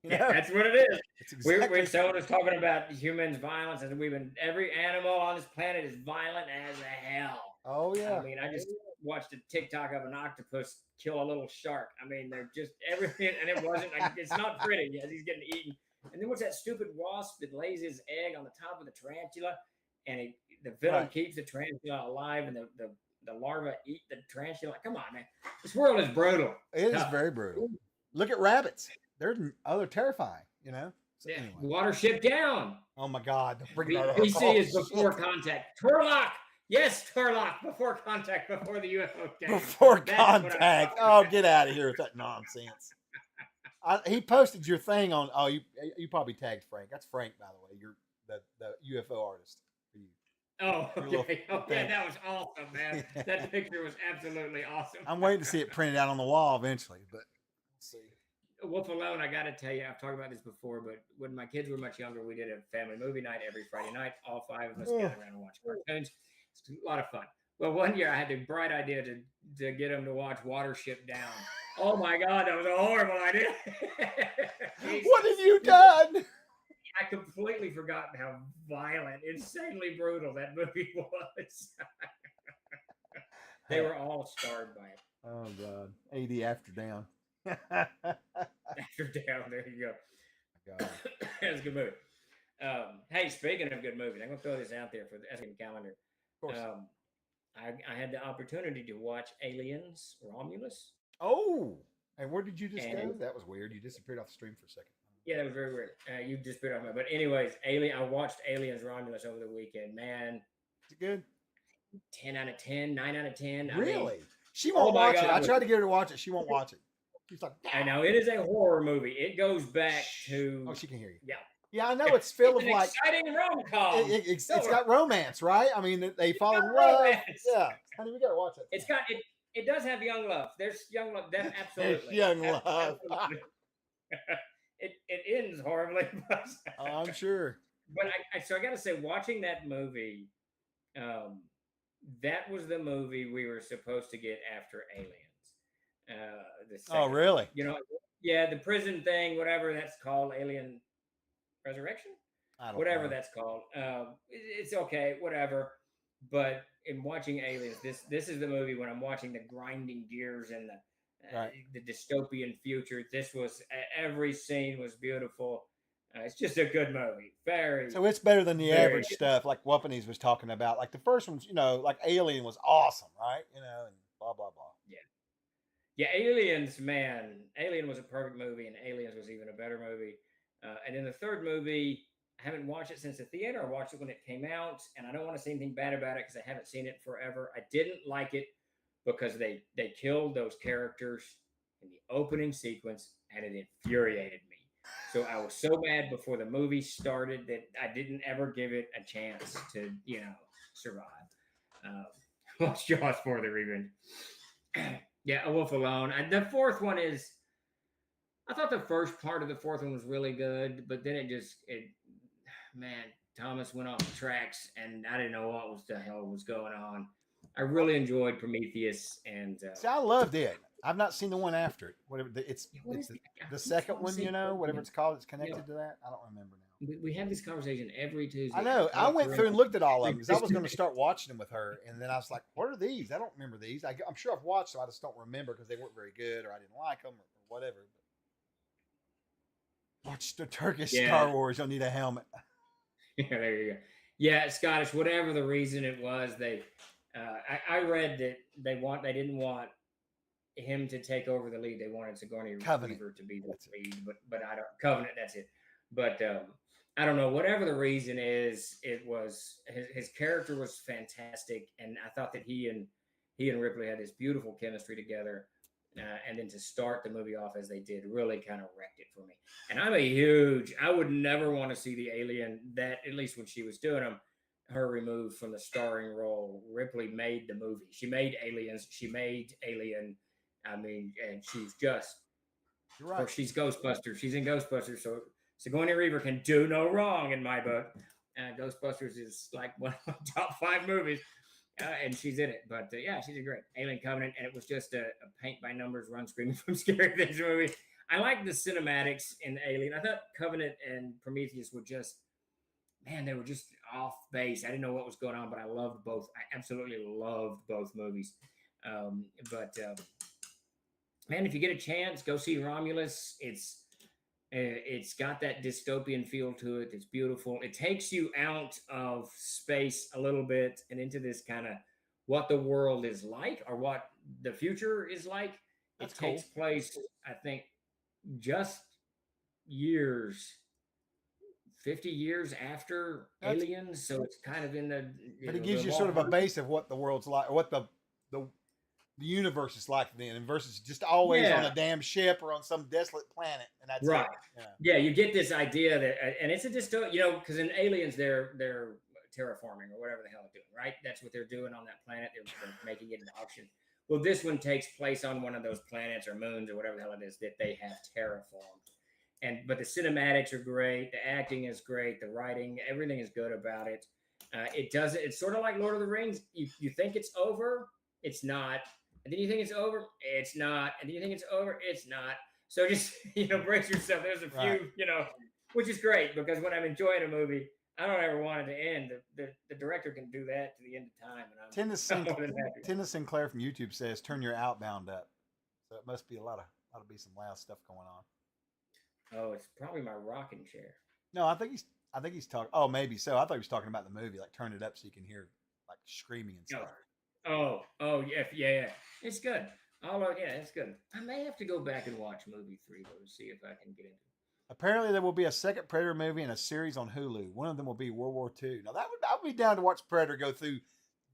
That's what it is. Exactly someone was talking about humans' violence, and every animal on this planet is violent as hell. Oh yeah. I mean, I just watched a TikTok of an octopus kill a little shark. I mean, they're just everything, and it wasn't like it's not pretty as he's getting eaten. And then what's that stupid wasp that lays his egg on the top of the tarantula, and the venom keeps the tarantula alive, and the larvae eat the tarantula. Come on, man, this world is brutal. It is very brutal. Look at rabbits. They're terrifying. So yeah. Anyway. Watership down. Oh my God! BC is before contact. Turlock. Yes, Turlock, before contact, before the UFO came. Before contact. Oh, get out of here with that nonsense. He posted your thing on. Oh, you probably tagged Frank. That's Frank, by the way. You're the UFO artist. Oh, okay. Yeah, that was awesome, man. That picture was absolutely awesome. I'm waiting to see it printed out on the wall eventually, but let's see. Wolf Alone, I got to tell you, I've talked about this before, but when my kids were much younger, we did a family movie night every Friday night. All 5 of us gathered around and watched cartoons. It's a lot of fun. Well, one year I had the bright idea to get them to watch Watership Down. Oh my God, that was a horrible idea. What have you done? I completely forgot how violent, insanely brutal that movie was. They were all scarred by it. Oh God, AD After Down. After Down, there you go. God. That was a good movie. Hey, speaking of good movies, I'm gonna throw this out there for the calendar. Of course. I had the opportunity to watch Aliens Romulus. Oh, and where did you just go? That was weird. You disappeared off the stream for a second. Yeah, that was very weird. You disappeared off my. But anyways, I watched Aliens Romulus over the weekend. Man, is it good? 10 out of 10, 9 out of 10. Really? I mean, she won't watch it. I tried to get her to watch it. She won't watch it. She's like, I know it is a horror movie. It goes back to. Oh, she can hear you. Yeah. Yeah, I know it's filled with like exciting rom-com. It's got romance, right? I mean, they fall in love. Romance. Yeah, honey, we gotta watch it. It's got it. It does have young love. There's young love. Absolutely. Young love. It ends horribly, but I'm sure. But I got to say, watching that movie, that was the movie we were supposed to get after Aliens. Oh, really? Yeah, the prison thing, whatever that's called, Alien Resurrection, whatever that's called. It's okay, whatever. But in watching Aliens, this is the movie when I'm watching the grinding gears and the dystopian future. This was every scene was beautiful. It's just a good movie. So it's better than the average stuff like Wuppanies was talking about. Like the first one's, like Alien was awesome, right? And blah blah blah. Yeah, Aliens, man. Alien was a perfect movie, and Aliens was even a better movie. And then the third movie, I haven't watched it since the theater. I watched it when it came out, and I don't want to say anything bad about it because I haven't seen it forever. I didn't like it because they killed those characters in the opening sequence, and it infuriated me. So I was so mad before the movie started that I didn't ever give it a chance to, survive. Watch Jaws for the revenge. Yeah, A Wolf Alone. The fourth one is. I thought the first part of the fourth one was really good, but then man, Thomas went off the tracks, and I didn't know what was the hell was going on. I really enjoyed Prometheus, and See, I loved it. I've not seen the one after it. Whatever what it's is I the keep second wanting to one, say whatever Covenant. it's called. It's You know, connected to that. I don't remember now. we have this conversation every I Tuesday. know. I I look went for through and looked at all of them every because I was going to Tuesday. start watching them with her, and then I was like, "What are these? I don't remember these. I'm sure I've watched them. I just don't remember because they weren't very good, or I didn't like them, or whatever." But watch the Turkish Yeah, Star Wars. You'll need a helmet. yeah, there you go. Yeah, Scottish. Whatever the reason it was, I read that they didn't want him to take over the lead. They wanted Sigourney Covenant. Weaver to be the That's it. lead, but I don't Covenant. That's it. But I don't know. Whatever the reason is, it was his character was fantastic, and I thought that he and Ripley had this beautiful chemistry together. And then to start the movie off as they did really kind of wrecked it for me. And I would never want to see the alien that, at least when she was doing them, her removed from the starring role. Ripley made the movie. She made Aliens. She made Alien. I mean, and she's just, You're of right. course, she's Ghostbusters. She's in Ghostbusters. So Sigourney Weaver can do no wrong in my book. Ghostbusters is like one of my top 5 movies. And she's in it. But yeah, she's a great Alien Covenant, and it was just a paint by numbers, run screaming from scary things movie. I like the cinematics in Alien. I thought Covenant and Prometheus were just, man, they were just off base. I didn't know what was going on, but I loved both. I absolutely loved both movies. But man, if you get a chance, go see Romulus. It's got that dystopian feel to it. It's beautiful. It takes you out of space a little bit and into this kind of what the world is like or what the future is like. That's It takes cool. place, I think, just years, 50 years after That's Aliens. So it's kind of in the, but it the gives you sort of a ballpark. base of what the world's like, or what the the universe is like then, and versus just always on Yeah, a damn ship or on some desolate planet, and that's right. it. Yeah, Yeah, you get this idea that, and it's a because in Aliens they're terraforming or whatever the hell they're doing, right? That's what they're doing on that planet. They're making it into auction. Well, this one takes place on one of those planets or moons or whatever the hell it is that they have terraformed. But the cinematics are great, the acting is great, the writing, everything is good about it. It does It's sort of like Lord of the Rings. You think it's over, it's not, and then you think it's over, it's not, and then you think it's over, it's not. So just brace yourself. There's a right. few, which is great because when I'm enjoying a movie, I don't ever want it to end. The director can do that to the end of time, and Tennis, I'm more than happy. Tennis Sinclair from YouTube says turn your outbound up, so it must be a lot of be some loud stuff going on. Oh, it's probably my rocking chair. No, I think he's talking. Oh, maybe so. I thought he was talking about the movie, like turn it up so you can hear like screaming and stuff. Oh, yeah. It's good. Yeah, it's good. I may have to go back and watch movie 3 though to see if I can get into it. Apparently, there will be a second Predator movie and a series on Hulu. One of them will be World War II. Now, I would be down to watch Predator go through,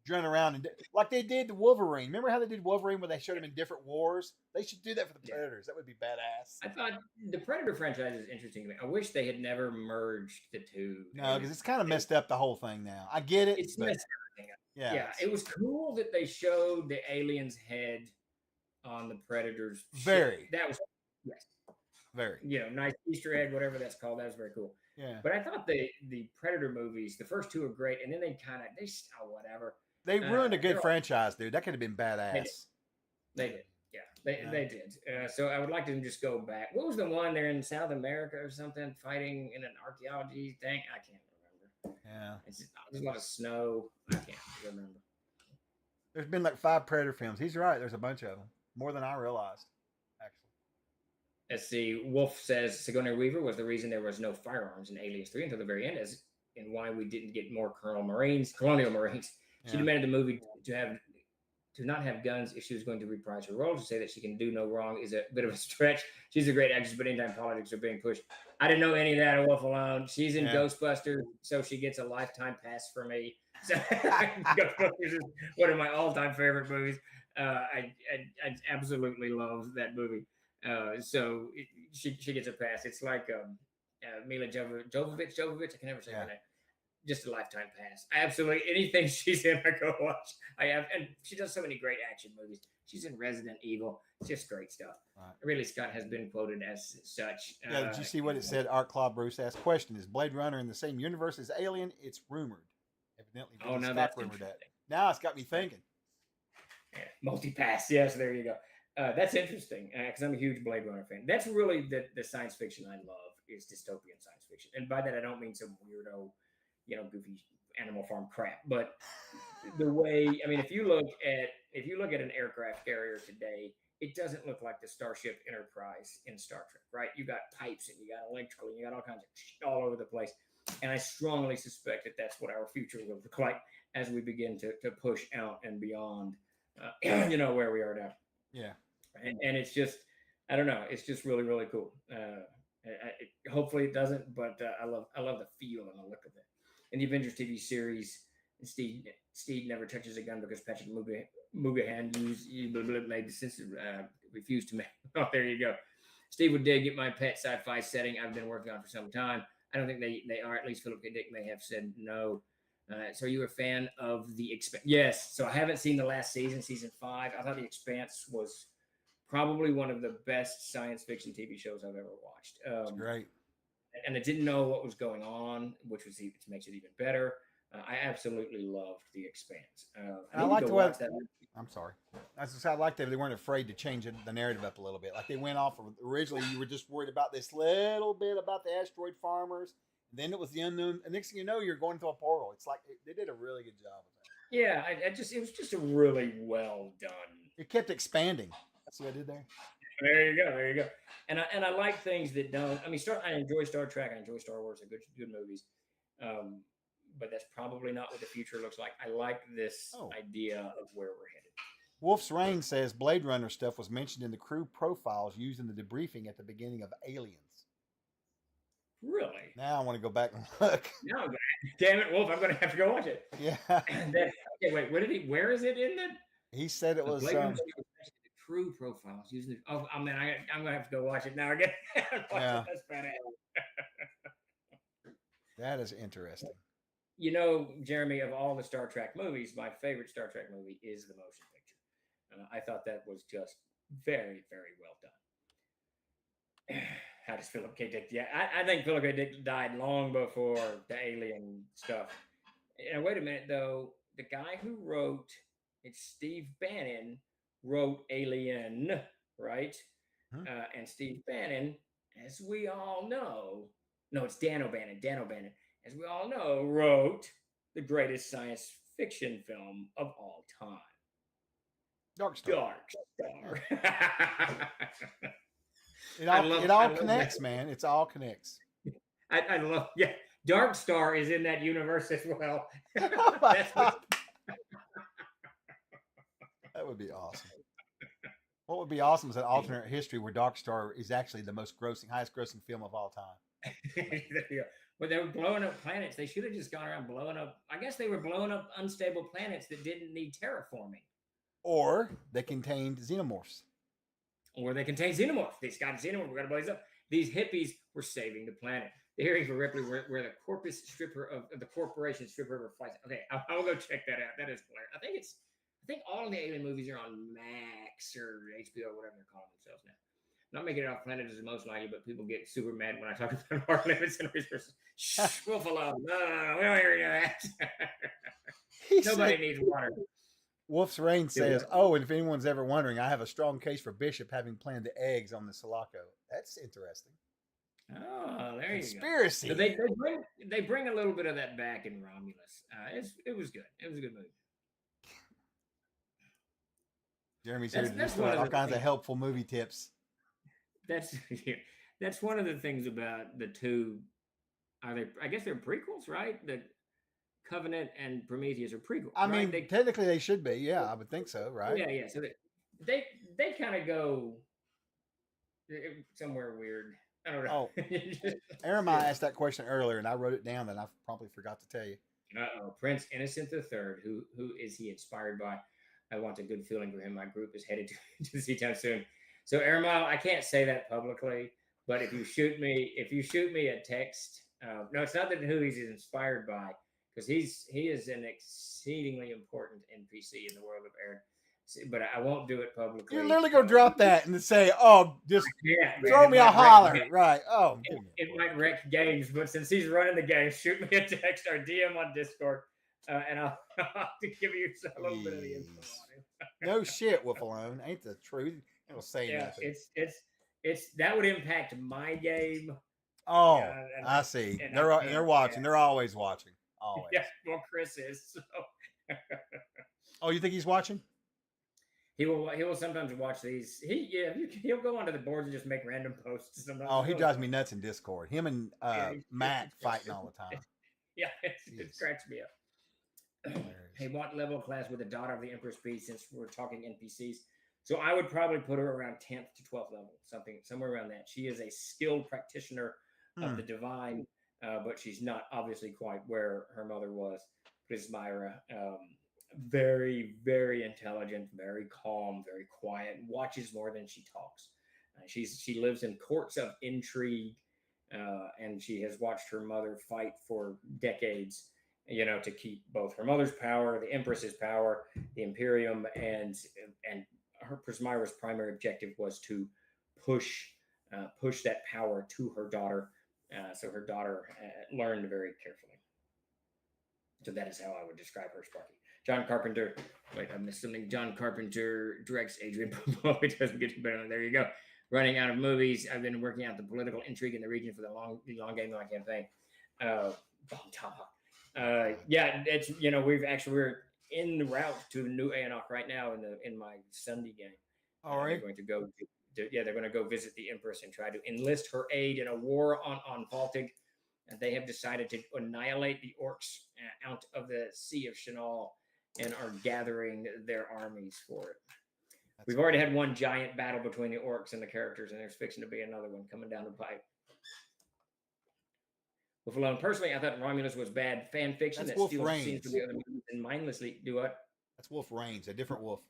run around, and like they did the Wolverine. Remember how they did Wolverine where they showed him in different wars? They should do that for the Yeah. Predators. That would be badass. I thought the Predator franchise is interesting to me. I wish they had never merged the two. No, because it's kind of messed up the whole thing now. I get it, It's but messed everything up. yeah, Yeah, it was cool that they showed the alien's head on the Predator's ship. Very. That was, yes, very. nice Easter egg, whatever that's called. That was very cool. Yeah. But I thought the Predator movies, the first 2 are great, and then they whatever. They ruined a good they're all- franchise, dude. That could have been badass. They did. Yeah, they did. So I would like to just go back. What was the one there in South America or something, fighting in an archaeology thing? I can't remember. Yeah. There's a lot of snow. I can't remember. There's been like 5 Predator films. He's right. There's a bunch of them. More than I realized, actually. Let's see. Wolf says Sigourney Weaver was the reason there was no firearms in Aliens 3 until the very end, and why we didn't get more Colonial Marines. She Yeah. demanded the movie to not have guns if she was going to reprise her role. To say that she can do no wrong is a bit of a stretch. She's a great actress, but anytime politics are being pushed. I didn't know any of that. A Wolf Alone. She's in Ghostbusters, so she gets a lifetime pass for me. So Ghostbusters is one of my all-time favorite movies. I absolutely love that movie. She gets a pass. It's like Mila Jovovich. I can never say her name. just a lifetime pass. I absolutely anything she's in, I go watch. I have, and she does so many great action movies. She's in Resident Evil. It's just great stuff. Right. Ridley Scott has been quoted as such. Yeah, did you see what it said? Art Claw Bruce asked, question, is Blade Runner in the same universe as Alien? It's rumored. Evidently, Oh, no, Scott that's rumored that. interesting. Now it's got me thinking. Yeah, multi-pass. Yes, there you go. That's interesting because I'm a huge Blade Runner fan. That's really the science fiction I love is dystopian science fiction, and by that I don't mean some weirdo, goofy Animal Farm crap. But the way, I mean, if you look at an aircraft carrier today, it doesn't look like the Starship Enterprise in Star Trek, right? You got pipes and you got electrical and you got all kinds of shit all over the place. And I strongly suspect that that's what our future will look like as we begin to push out and beyond, where we are now. Yeah. And it's just, I don't know, it's just really, really cool. Hopefully it doesn't, but I love the feel and the look of it. In the Avengers TV series, Steve never touches a gun because Patrick Mugahan refused to make. Oh, there you go. Steve would dig at my pet sci-fi setting I've been working on for some time. I don't think they are. At least Philip K. Dick may have said no. So are you a fan of The Expanse? Yes. So I haven't seen the last season 5. I thought The Expanse was probably one of the best science fiction TV shows I've ever watched. That's great. And I didn't know what was going on, which makes it even better. I absolutely loved The Expanse. I like to watch that. I'm sorry. I liked that they weren't afraid to change the narrative up a little bit. Like they went off of, originally, you were just worried about this little bit about the asteroid farmers. Then it was the unknown. And next thing you know, you're going to a portal. It's like they did a really good job of that. Yeah, it was just a really well done. It kept expanding. See what I did there? There you go. And I like things that don't. I mean, I enjoy Star Trek. I enjoy Star Wars. They're good movies. But that's probably not what the future looks like. I like this idea of where we're headed. Wolf's Reign says Blade Runner stuff was mentioned in the crew profiles used in the debriefing at the beginning of Aliens. Really? Now I want to go back and look. No, damn it, Wolf! I'm going to have to go watch it. Yeah. Okay, wait. Where is it in the? He said it was. The crew profiles using it. Oh, I mean, I'm going to have to go watch it now again. Yeah. That's badass. That is interesting. Jeremy, of all the Star Trek movies, my favorite Star Trek movie is the motion picture. I thought that was just very, very well done. How does Philip K. Dick? Yeah, I think Philip K. Dick died long before the alien stuff. And wait a minute, though. The guy who wrote, it's Steve Bannon, wrote Alien, right? And Steve Bannon, as we all know, no, it's Dan O'Bannon. Dan O'Bannon, as we all know, wrote the greatest science fiction film of all time. Dark Star. It all connects, that. Man. It's all connects. I love, yeah. Dark Star is in that universe as well. That would be awesome. What would be awesome is an alternate history where Dark Star is actually the highest grossing film of all time. But they were blowing up planets. They should have just gone around blowing up. I guess they were blowing up unstable planets that didn't need terraforming. Or they contained xenomorphs. These got xenomorphs. We're going to blaze up. These hippies were saving the planet. The hearing for Ripley where the corpus stripper of the corporation stripper flies. Okay, I'll go check that out. That is hilarious. I think all of the alien movies are on Max or HBO or whatever they're calling themselves now. Not making it off planet is the most likely, but people get super mad when I talk about our limits and resources. Shh, wolf alone. No, we don't hear that. Nobody needs water. Wolf's Reign says, and if anyone's ever wondering, I have a strong case for Bishop having planned the eggs on the Sulaco. That's interesting. Oh, there you go. Conspiracy. So they bring a little bit of that back in Romulus. It was good. It was a good movie. Jeremy's here to display all kinds of helpful movie tips. That's one of the things about the two. I guess they're prequels, right? The Covenant and Prometheus are prequels. I mean, technically they should be. Yeah, I would think so, right? Yeah. So they kind of go somewhere weird. I don't know. Oh, Aramai asked that question earlier, and I wrote it down, and I probably forgot to tell you. Prince Innocent III. Who is he inspired by? I want a good feeling for him. My group is headed to see town soon. So Aramai, I can't say that publicly, but if you shoot me a text, no, it's not that who he's inspired by. because he is an exceedingly important NPC in the world of Aaron. But I won't do it publicly. You're literally gonna drop that and say, "Oh, just Yeah, throw man, me a holler." Right? Oh, give me a it break. might wreck games, but since he's running the game, shoot me a text or DM on Discord, and I'll, I'll give you a little bit of the info Jeez. on him. No shit, Wolf alone. Ain't the truth. It'll say Yeah, nothing. it's that would impact my game. Oh, Yeah, I see. and They're watching. yeah, They're always watching. Always. yeah. Well, Chris is. So. Oh, you think he's watching? He will sometimes watch these. He'll go onto the boards and just make random posts. Sometimes. Oh, he drives me nuts in Discord. Him and Matt fighting all the time. Yeah, it cracks me up. Hey, what level class with the daughter of the Emperor's Peace? Since we're talking NPCs, so I would probably put her around 10th to 12th level, somewhere around that. She is a skilled practitioner of the divine, but she's not obviously quite where her mother was. Prismira, very, very intelligent, very calm, very quiet, watches more than she talks. She lives in courts of intrigue, and she has watched her mother fight for decades, to keep both her mother's power, the Empress's power, the Imperium, and her Prismira's primary objective was to push that power to her daughter, so her daughter learned very carefully. So that is how I would describe her, Sparky. John Carpenter. Wait, I missed something. John Carpenter directs Adrian Popo. It doesn't get better. There you go. Running out of movies. I've been working out the political intrigue in the region for the long game of my campaign. Yeah, it's we're in the route to New Aenoch right now in my Sunday game. All right. They're going to go. They're going to go visit the Empress and try to enlist her aid in a war on Baltic. And they have decided to annihilate the orcs out of the Sea of Chenault and are gathering their armies for it. We've already had one giant battle between the orcs and the characters, and there's fixing to be another one coming down the pipe. Wolf Alone, personally, I thought Romulus was bad fan fiction that steals scenes from the other movies and mindlessly do what? That's Wolf Reigns, a different wolf.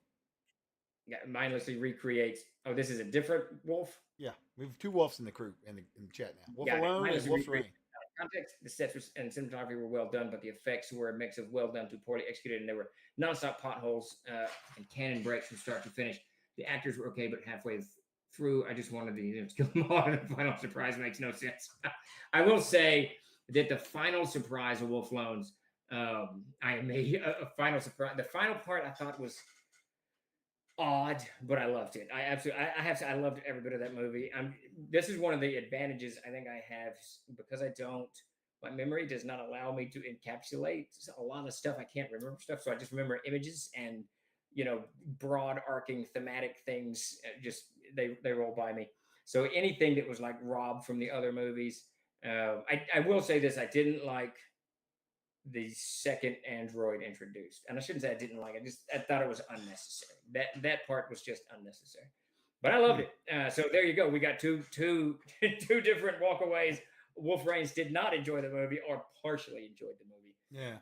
Yeah, mindlessly recreates. Oh, this is a different wolf? Yeah, we have two wolves in the crew in the chat now. Wolf Alone and Wolf Reigns. Context, the sets and cinematography were well done, but the effects were a mix of well done to poorly executed, and there were nonstop potholes and cannon breaks from start to finish. The actors were okay, but halfway through, I just wanted to kill them all, and the final surprise makes no sense. I will say that the final surprise of Wolf Loans, I made a final surprise. The final part I thought was odd, but I loved it. I loved every bit of that movie. This is one of the advantages I think I have because my memory does not allow me to encapsulate a lot of stuff. I can't remember stuff, so I just remember images and broad arcing thematic things. Just they roll by me. So anything that was like robbed from the other movies, I will say this: I didn't like the second android introduced, and I shouldn't say I didn't like it. I thought it was unnecessary. That part was just unnecessary, but I loved it. So there you go. We got two different walkaways. Wolf Reigns did not enjoy the movie or partially enjoyed the movie. Yeah.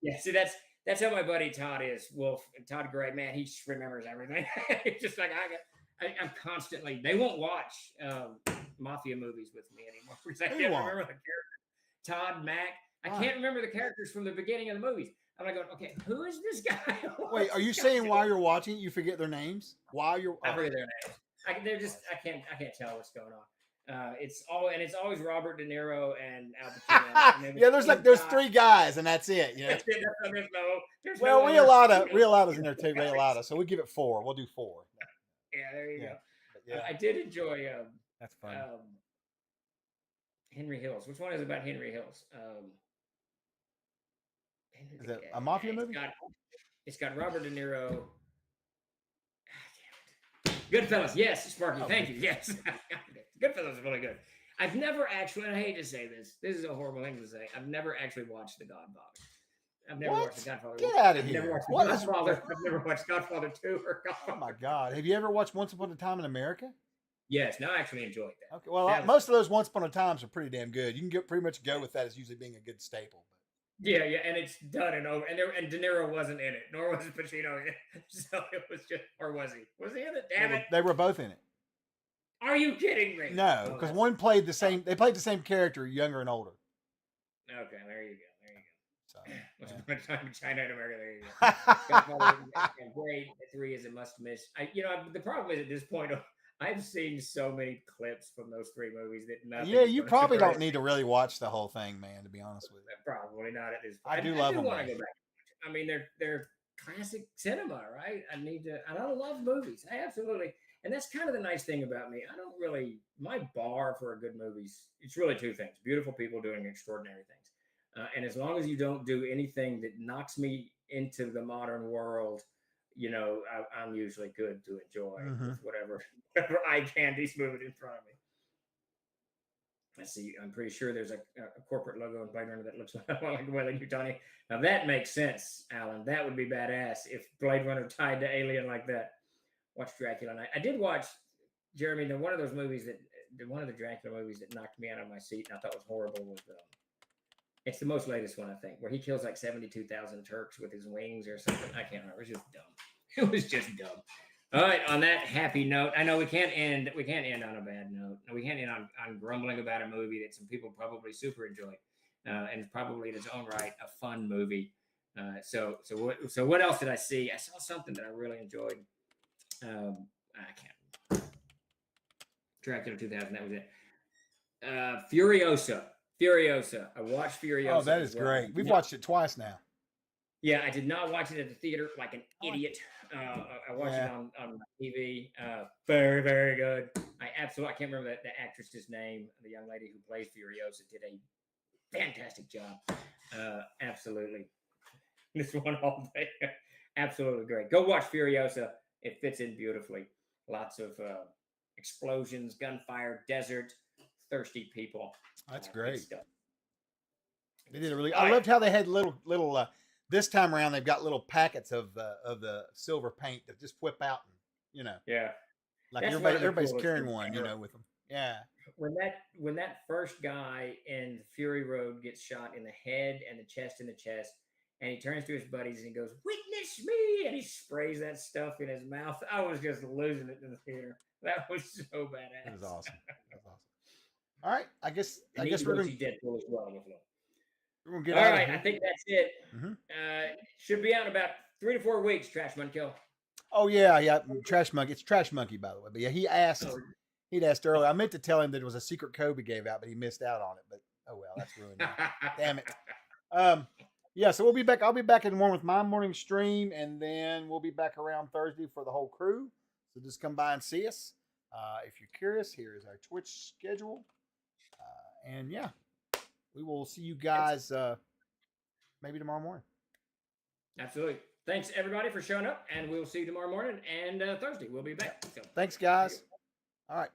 Yeah. See, that's how my buddy Todd is. Todd Gray, man, he just remembers everything. It's just like I'm constantly. They won't watch mafia movies with me anymore because I can't remember the character. Todd, Mac. I can't remember the characters from the beginning of the movies. I'm like, okay, who is this guy? Wait, are you saying while you're watching, you forget their names? While you're, I forget their names. I can't tell what's going on. It's always Robert De Niro and Al Pacino. Yeah, there's three guys and that's it. You know? There's no Ray Liotta's in there too. Ray Liotta, so we give it 4. We'll do 4. Yeah, there you go. Yeah. I did enjoy. That's fun. Henry Hills. Which one is about Henry Hills? Is it a mafia movie? It's got Robert De Niro. Goodfellas. Yes, Sparky. Thank you. Yes. Goodfellas is really good. I've never actually, and I hate to say this. This is a horrible thing to say. I've never actually watched The Godfather. I've never watched The Godfather. Get out of here. I've never watched The Godfather. I've never watched Godfather 2 or Godfather. Oh my God. Have you ever watched Once Upon a Time in America? Yes. No, I actually enjoyed that. Okay. Well, most of those Once Upon a Times are pretty damn good. You can pretty much go with that as usually being a good staple. Yeah, and it's done and over. And De Niro wasn't in it, nor was Pacino in it. So it was just, or was he? Was he in it? Damn it! They were both in it. Are you kidding me? No, because one played the same. They played the same character, younger and older. Okay, there you go. So, Once yeah. upon a time in China and America. There you go. Godfather, yeah, great. 3 is a must miss. The problem is at this point, I've seen so many clips from those 3 movies that nothing Yeah, is you going to probably surprise don't need me. to really watch the whole thing, man. To be honest with you, Probably not at this I point. do I love do them want to though. go back. I mean, they're classic cinema, right? I need to. I don't love movies. I absolutely, and that's kind of the nice thing about me. I don't really my bar for a good movies. It's really 2 things: beautiful people doing extraordinary things, and as long as you don't do anything that knocks me into the modern world, I'm usually good to enjoy Mm-hmm. with whatever eye candy's moving in front of me. I see. I'm pretty sure there's a corporate logo in Blade Runner that looks like the way that you're talking. Now that makes sense, Alan. That would be badass if Blade Runner tied to Alien like that. Watch Dracula. And I did watch Jeremy. One of those movies one of the Dracula movies that knocked me out of my seat and I thought was horrible was it's the most latest one I think, where he kills like 72,000 Turks with his wings or something. I can't remember. It's just dumb. It was just dumb. All right. On that happy note, I know we can't end. We can't end on a bad note. We can't end on grumbling about a movie that some people probably super enjoy, and it's probably in its own right a fun movie. So what else did I see? I saw something that I really enjoyed. I can't. Dracula 2000. That was it. Furiosa. Furiosa. I watched Oh, Furiosa that as is well. great. We've watched it twice now. Yeah, I did not watch it at the theater like an I like idiot. I watched it Yeah. on TV. Very, very good. I can't remember the actress's name. The young lady who plays Furiosa did a fantastic job. Absolutely. This one all day. Absolutely great. Go watch Furiosa. It fits in beautifully. Lots of explosions, gunfire, desert, thirsty people. That's Good great. stuff. They Good did a stuff. really. All I right. loved how they had little. This time around, they've got little packets of the silver paint that just whip out, and Yeah. like That's one of the everybody's coolest carrying things one, ever. with them. Yeah. When that first guy in Fury Road gets shot in the head and the chest, and he turns to his buddies and he goes, "Witness me!" and he sprays that stuff in his mouth. I was just losing it in the theater. That was so It was badass. awesome. It was awesome. All right. I guess I need to we're go gonna see Deadpool as well with him. get All out of right, I here. think that's it. Mm-hmm. Should be out in about 3 to 4 weeks. Trash Kill. Oh yeah. Trash Monkey. It's Trash Monkey, by the way. But yeah, Oh, he'd asked earlier. I meant to tell him that it was a secret code we gave out, but he missed out on it. But oh well, that's ruined now. Damn it. Yeah, so we'll be back. I'll be back in one with my morning stream, and then we'll be back around Thursday for the whole crew. So just come by and see us. If you're curious, here is our Twitch schedule. And yeah, we will see you guys maybe tomorrow morning. Absolutely. Thanks everybody for showing up, and we'll see you tomorrow morning and Thursday. We'll be back. So, Thanks, guys. All right.